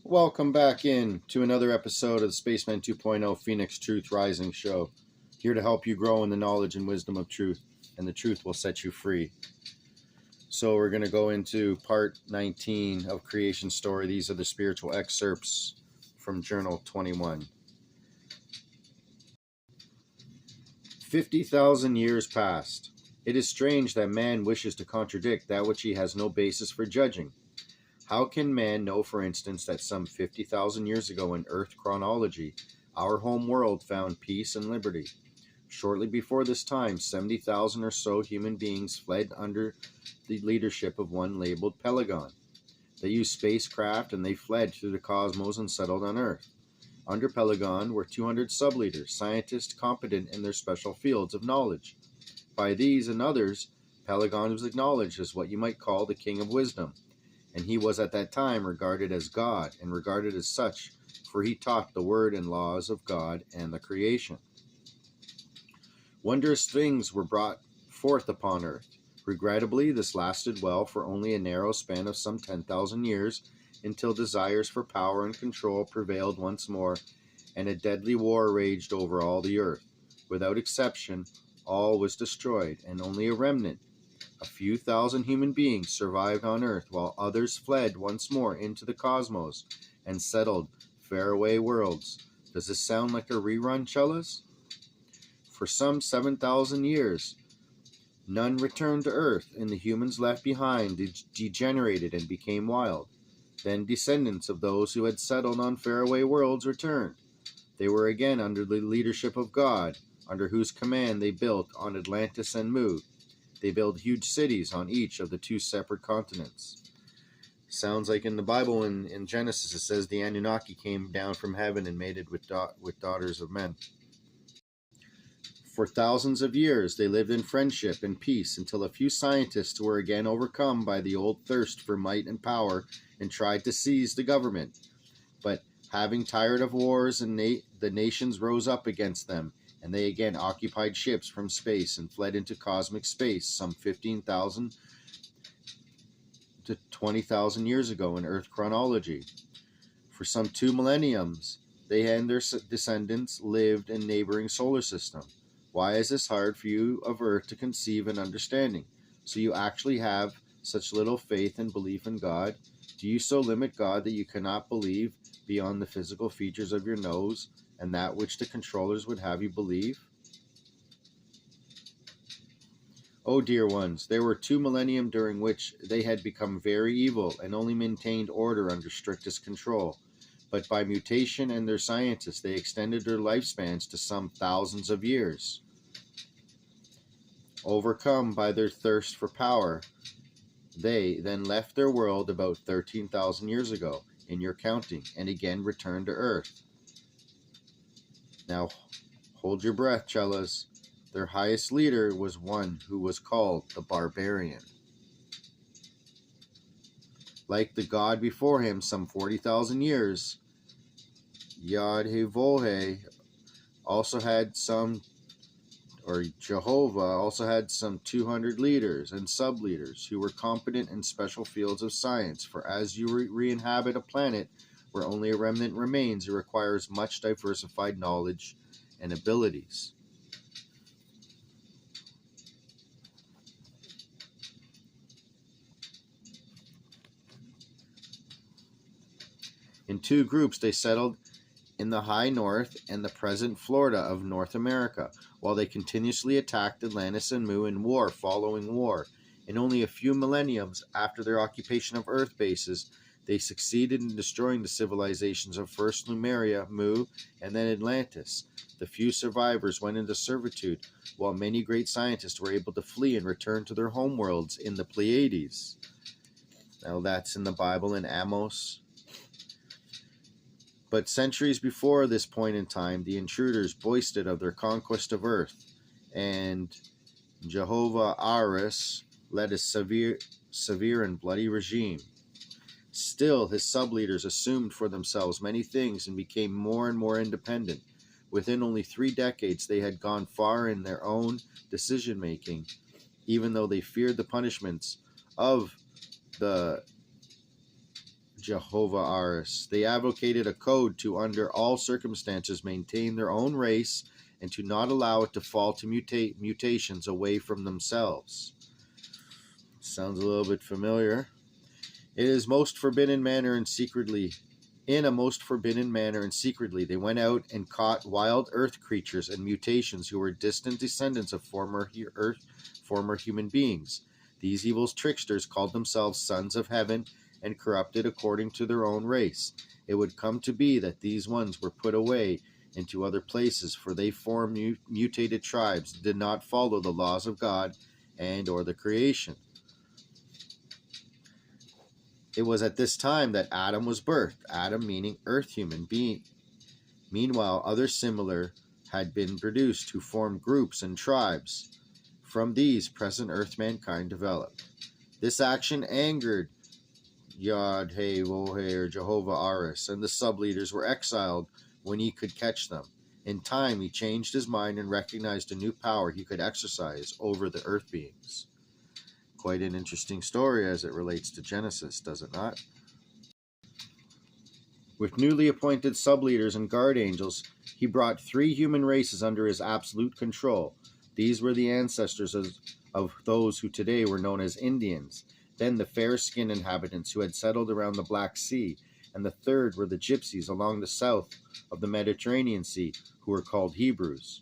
Welcome back in to another episode of the Spaceman 2.0 Phoenix Truth Rising Show. Here to help you grow in the knowledge and wisdom of truth, and the truth will set you free. So we're going to go into part 19 of Creation Story. These are the spiritual excerpts from Journal 21. 50,000 years passed. It is strange that man wishes to contradict that which he has no basis for judging. How can man know, for instance, that some 50,000 years ago in Earth chronology, our home world found peace and liberty? Shortly before this time, 70,000 or so human beings fled under the leadership of one labeled Pelagon. They used spacecraft and they fled through the cosmos and settled on Earth. Under Pelagon were 200 subleaders, scientists competent in their special fields of knowledge. By these and others, Pelagon was acknowledged as what you might call the king of wisdom. And he was at that time regarded as God, and regarded as such, for he taught the word and laws of God and the creation. Wondrous things were brought forth upon earth. Regrettably, this lasted well for only a narrow span of some 10,000 years, until desires for power and control prevailed once more, and a deadly war raged over all the earth. Without exception, all was destroyed, and only a remnant, a few thousand human beings, survived on Earth, while others fled once more into the cosmos and settled faraway worlds. Does this sound like a rerun, Cellas? For some 7,000 years, none returned to Earth, and the humans left behind degenerated and became wild. Then descendants of those who had settled on faraway worlds returned. They were again under the leadership of God, under whose command they built on Atlantis and Mu. They built huge cities on each of the two separate continents. Sounds like in the Bible, in Genesis, it says the Anunnaki came down from heaven and mated with daughters of men. For thousands of years, they lived in friendship and peace until a few scientists were again overcome by the old thirst for might and power and tried to seize the government. But having tired of wars, the nations rose up against them, and they again occupied ships from space and fled into cosmic space some 15,000 to 20,000 years ago in Earth chronology. For some 2 millenniums, they and their descendants lived in neighboring solar system. Why is this hard for you of Earth to conceive and understanding? So you actually have such little faith and belief in God? Do you so limit God that you cannot believe beyond the physical features of your nose and that which the controllers would have you believe? Oh, dear ones, there were 2 millennium during which they had become very evil and only maintained order under strictest control. But by mutation and their scientists, they extended their lifespans to some thousands of years. Overcome by their thirst for power, they then left their world about 13,000 years ago, in your counting, and again returned to Earth. Now, hold your breath, Cellas. Their highest leader was one who was called the Barbarian. Like the god before him some 40,000 years, Yod-Heh-Voh-Heh also had some, or Jehovah also had some 200 leaders and sub-leaders who were competent in special fields of science, for as you re-inhabit a planet where only a remnant remains, it requires much diversified knowledge and abilities. In 2 groups, they settled in the high north and the present Florida of North America, while they continuously attacked Atlantis and Mu in war following war. In only a few millenniums after their occupation of Earth bases, they succeeded in destroying the civilizations of first Lemuria, Mu, and then Atlantis. The few survivors went into servitude, while many great scientists were able to flee and return to their homeworlds in the Pleiades. Now that's in the Bible in Amos. But centuries before this point in time, the intruders boasted of their conquest of Earth, and Jehovah Aris led a severe and bloody regime. Still, his sub-leaders assumed for themselves many things and became more and more independent. Within only 3 decades, they had gone far in their own decision-making, even though they feared the punishments of the Jehovah-Aris. They advocated a code to, under all circumstances, maintain their own race and to not allow it to fall to mutations away from themselves. Sounds a little bit familiar. It is most forbidden manner and secretly. In a most forbidden manner and secretly, they went out and caught wild earth creatures and mutations who were distant descendants of former human beings. These evil tricksters called themselves sons of heaven and corrupted according to their own race. It would come to be that these ones were put away into other places, for they formed mutated tribes, did not follow the laws of God and or the creation. It was at this time that Adam was birthed, Adam meaning earth human being. Meanwhile, others similar had been produced to form groups and tribes. From these, present earth mankind developed. This action angered Yod-Heh-Voh-Heh, or Jehovah-Aris, and the sub-leaders were exiled when he could catch them. In time, he changed his mind and recognized a new power he could exercise over the earth beings. Quite an interesting story as it relates to Genesis, does it not? With newly appointed sub-leaders and guard angels, he brought 3 human races under his absolute control. These were the ancestors of those who today were known as Indians, then the fair-skinned inhabitants who had settled around the Black Sea, and the third were the gypsies along the south of the Mediterranean Sea, who were called Hebrews.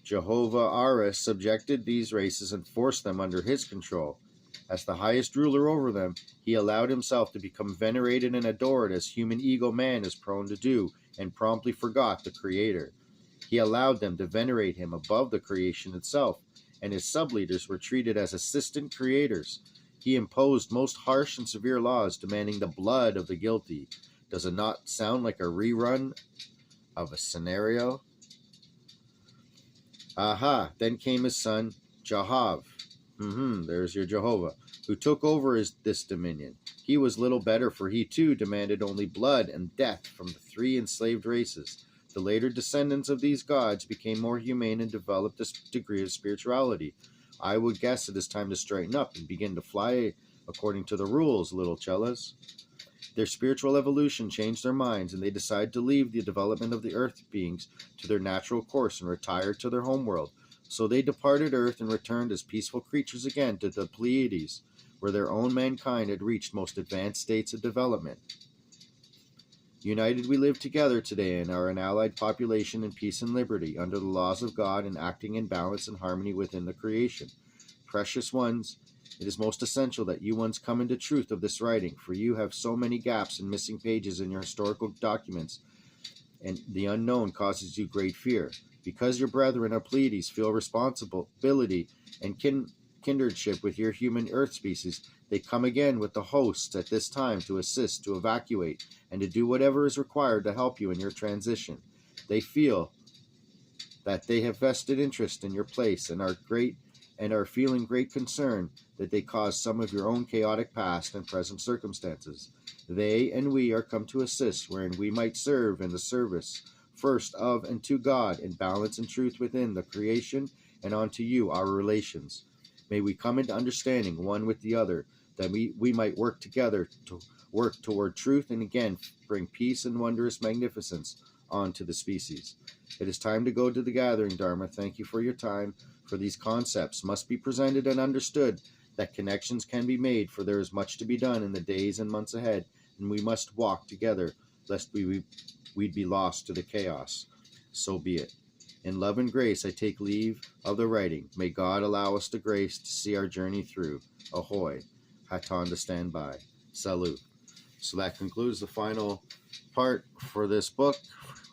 Jehovah-Aris subjected these races and forced them under his control. As the highest ruler over them, he allowed himself to become venerated and adored as human ego man is prone to do, and promptly forgot the Creator. He allowed them to venerate him above the creation itself, and his sub-leaders were treated as assistant creators. He imposed most harsh and severe laws demanding the blood of the guilty. Does it not sound like a rerun of a scenario? Aha, then came his son, Jahav. There's your Jehovah, who took over this dominion. He was little better, for he too demanded only blood and death from the 3 enslaved races. The later descendants of these gods became more humane and developed a degree of spirituality. I would guess it is time to straighten up and begin to fly according to the rules, little cellas. Their spiritual evolution changed their minds, and they decided to leave the development of the earth beings to their natural course and retire to their homeworld. So they departed Earth and returned as peaceful creatures again to the Pleiades, where their own mankind had reached most advanced states of development. United we live together today and are an allied population in peace and liberty, under the laws of God and acting in balance and harmony within the creation. Precious ones, it is most essential that you ones come into truth of this writing, for you have so many gaps and missing pages in your historical documents, and the unknown causes you great fear. Because your brethren of Pleiades feel responsibility and kindredship with your human earth species, they come again with the hosts at this time to assist, to evacuate, and to do whatever is required to help you in your transition. They feel that they have vested interest in your place and are feeling great concern that they caused some of your own chaotic past and present circumstances. They and we are come to assist, wherein we might serve in the service first of and to God, in balance and truth within the creation, and unto you, our relations. May we come into understanding one with the other, that we might work together to work toward truth, and again bring peace and wondrous magnificence onto the species. It is time to go to the gathering, Dharma. Thank you for your time, for these concepts must be presented and understood, that connections can be made, for there is much to be done in the days and months ahead, and we must walk together, lest we'd be lost to the chaos. So be it. In love and grace, I take leave of the writing. May God allow us the grace to see our journey through. Ahoy. hATONnn to stand by. Salute. So that concludes the final part for this book,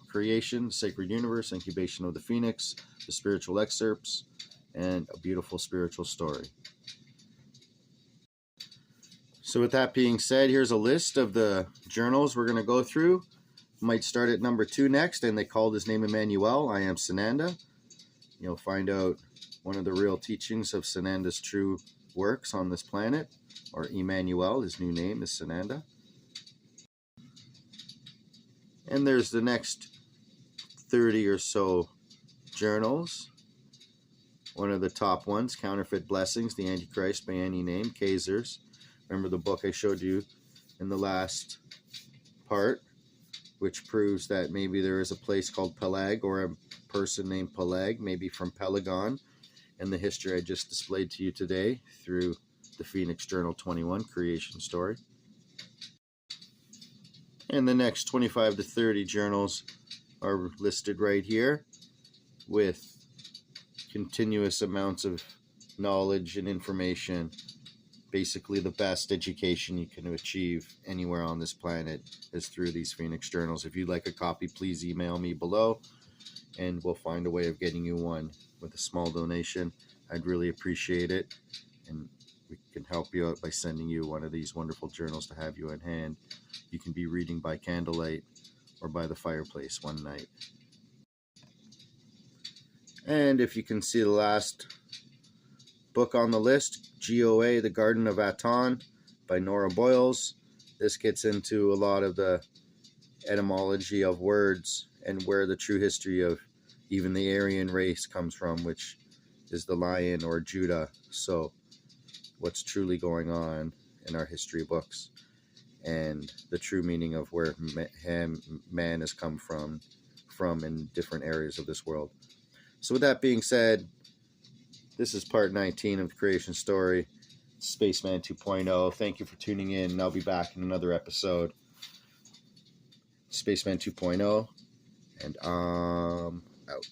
Creation, Sacred Universe, Incubation of the Phoenix, the spiritual excerpts, and a beautiful spiritual story. So with that being said, here's a list of the journals we're going to go through. Might start at number 2 next, and they called his name Emmanuel. I am Sananda. You'll find out one of the real teachings of Sananda's true works on this planet, or Emmanuel, his new name is Sananda. And there's the next 30 or so journals. One of the top ones, Counterfeit Blessings, the Antichrist by any name, Kaiser's. Remember the book I showed you in the last part, which proves that maybe there is a place called Peleg, or a person named Peleg, maybe from Pelagon, and the history I just displayed to you today through the Phoenix Journal 21 creation story. And the next 25 to 30 journals are listed right here with continuous amounts of knowledge and information. Basically the best education you can achieve anywhere on this planet is through these Phoenix journals. If you'd like a copy, please email me below and we'll find a way of getting you one with a small donation. I'd really appreciate it, and we can help you out by sending you one of these wonderful journals to have you in hand. You can be reading by candlelight or by the fireplace one night. And if you can see the last book on the list, GOA, The Garden of hATONnn by Nora Boyles. This gets into a lot of the etymology of words and where the true history of even the Aryan race comes from, which is the lion or Judah. So what's truly going on in our history books and the true meaning of where man has come from in different areas of this world. So with that being said, this is part 19 of the creation story, Spaceman 2.0. Thank you for tuning in, and I'll be back in another episode. Spaceman 2.0, and out.